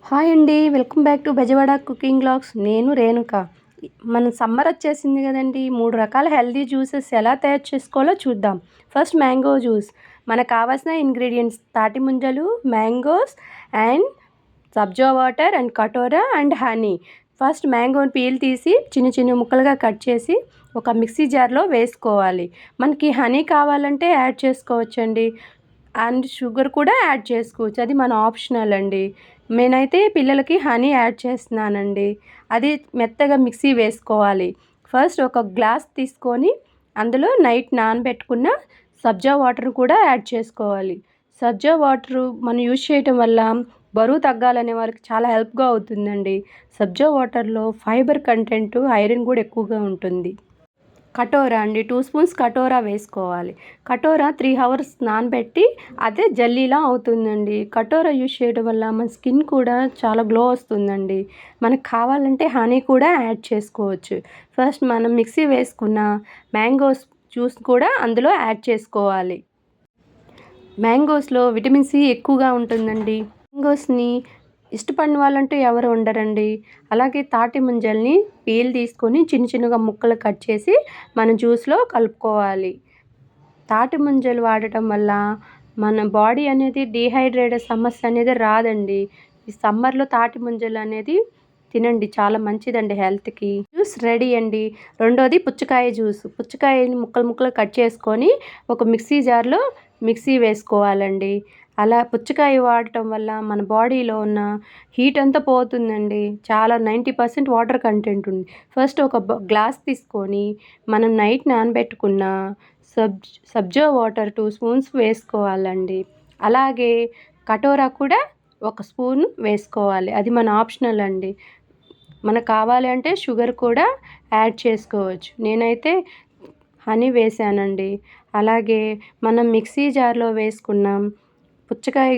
Hi అండి. Welcome back to Bezawada cooking vlogs. నేను రేణుక. మన సమ్మర్ వచ్చేసింది కదండీ! 3 రకాల హెల్తీ జ్యూసెస్ ఎలా తయారు చేసుకోవాలో చూద్దాం. First mango juice. మనకు కావాల్సిన ఇంగ్రీడియంట్స్ తాటి ముంజలు, mangoes and sabja water and కటోరా అండ్ హనీ. ఫస్ట్ మ్యాంగోని పీల్ తీసి చిన్న చిన్న ముక్కలుగా కట్ చేసి ఒక మిక్సీ జార్లో వేసుకోవాలి. మనకి హనీ కావాలంటే యాడ్ చేసుకోవచ్చండి. అండ్ షుగర్ కూడా యాడ్ చేసుకోవచ్చు. అది మన ఆప్షనల్ అండి. నేనైతే పిల్లలకి హనీ యాడ్ చేస్తున్నానండి. అది మెత్తగా మిక్సీ వేసుకోవాలి. ఫస్ట్ ఒక గ్లాస్ తీసుకొని అందులో నైట్ నానబెట్టుకున్న సబ్జా వాటర్ కూడా యాడ్ చేసుకోవాలి. సబ్జా వాటరు మనం యూజ్ చేయటం వల్ల బరువు తగ్గాలనే వాళ్ళకి చాలా హెల్ప్గా అవుతుందండి. సబ్జా వాటర్లో ఫైబర్ కంటెంట్, ఐరన్ కూడా ఎక్కువగా ఉంటుంది. కటోరా అండి, 2 స్పూన్స్ కటోరా వేసుకోవాలి. కటోరా 3 అవర్స్ నానబెట్టి అదే జల్లీలా అవుతుందండి. కటోరా యూజ్ చేయడం వల్ల మన స్కిన్ కూడా చాలా గ్లో వస్తుందండి. మనకు కావాలంటే హనీ కూడా యాడ్ చేసుకోవచ్చు. ఫస్ట్ మనం మిక్సీ వేసుకున్న మ్యాంగోస్ జ్యూస్ కూడా అందులో యాడ్ చేసుకోవాలి. మ్యాంగోస్లో విటమిన్ సి ఎక్కువగా ఉంటుందండి. మ్యాంగోస్ని ఇష్టపడిన వాళ్ళంటూ ఎవరు ఉండరండి. అలాగే తాటి ముంజల్ని పీల్ తీసుకొని చిన్న చిన్నగా ముక్కలు కట్ చేసి మనం జ్యూస్లో కలుపుకోవాలి. తాటి ముంజలు వాడటం వల్ల మన బాడీ అనేది డీహైడ్రేట్ సమస్య అనేది రాదండి. ఈ సమ్మర్లో తాటి ముంజలు అనేది తినండి, చాలా మంచిదండి హెల్త్కి. జ్యూస్ రెడీ అండి. రెండోది పుచ్చకాయ జ్యూస్. పుచ్చకాయని ముక్కలు ముక్కలు కట్ చేసుకొని ఒక మిక్సీ జార్లో మిక్సీ వేసుకోవాలండి. అలా పుచ్చకాయ వాడటం వల్ల మన బాడీలో ఉన్న హీట్ అంతా పోతుందండి. చాలా 90% వాటర్ కంటెంట్ ఉంది. ఫస్ట్ ఒక గ్లాస్ తీసుకొని మనం నైట్ నానబెట్టుకున్న సబ్జా వాటర్ 2 స్పూన్స్ వేసుకోవాలండి. అలాగే కటోరా కూడా 1 స్పూన్ వేసుకోవాలి. అది మన ఆప్షనల్ అండి. మనకు కావాలి అంటే షుగర్ కూడా యాడ్ చేసుకోవచ్చు. నేనైతే హనీ వేసానండి. అలాగే మనం మిక్సీ జార్లో వేసుకున్నాం పుచ్చకాయ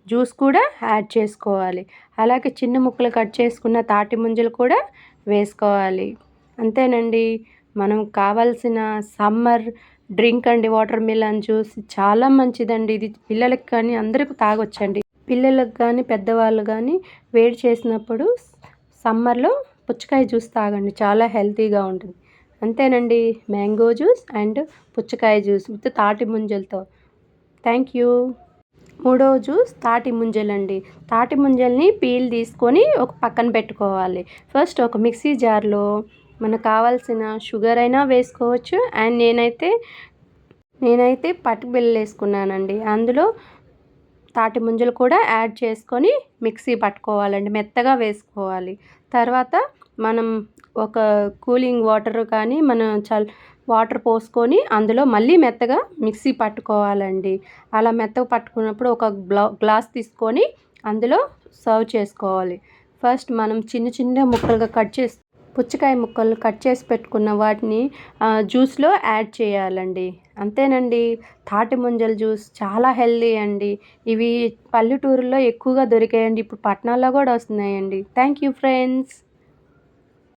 జ్యూస్ కూడా యాడ్ చేసుకోవాలి. అలాగే చిన్న ముక్కలు కట్ చేసుకున్న తాటి ముంజలు కూడా వేసుకోవాలి. అంతేనండి. మనం కావాల్సిన సమ్మర్ డ్రింక్ అండి వాటర్ మిలన్ జ్యూస్. చాలా మంచిదండి. ఇది పిల్లలకి కానీ అందరికీ తాగొచ్చండి. పిల్లలకు కానీ పెద్దవాళ్ళు కానీ వేడి చేసినప్పుడు సమ్మర్లో పుచ్చకాయ జ్యూస్ తాగండి, చాలా హెల్తీగా ఉంటుంది. అంతేనండి. మ్యాంగో జ్యూస్ అండ్ పుచ్చకాయ జ్యూస్ విత్ తాటి ముంజలతో. Thank you. మూడో జ్యూస్ తాటి ముంజలండి. తాటి ముంజల్ని పీల్ తీసుకొని ఒక పక్కన పెట్టుకోవాలి. ఫస్ట్ ఒక మిక్సీ జార్లో మనకు కావాల్సిన షుగర్ అయినా వేసుకోవచ్చు. అండ్ నేనైతే పటిక బెల్లం వేసుకున్నానండి. అందులో తాటి ముంజలు కూడా యాడ్ చేసుకొని మిక్సీ పట్టుకోవాలండి, మెత్తగా వేసుకోవాలి. తర్వాత మనం ఒక కూలింగ్ వాటర్ కానీ వాటర్ పోసుకొని అందులో మళ్ళీ మెత్తగా మిక్సీ పట్టుకోవాలండి. అలా మెత్తగా పట్టుకున్నప్పుడు ఒక గ్లాస్ తీసుకొని అందులో సర్వ్ చేసుకోవాలి. ఫస్ట్ మనం చిన్న చిన్న ముక్కలుగా పుచ్చకాయ ముక్కలు కట్ చేసి పెట్టుకున్న వాటిని జ్యూస్లో యాడ్ చేయాలండి. అంతేనండి. తాటి ముంజల జ్యూస్ చాలా హెల్తీ అండి. ఇవి పల్లెటూరులో ఎక్కువగా దొరికాయండి. ఇప్పుడు పట్టణాల్లో కూడా వస్తున్నాయండి. Thank you friends.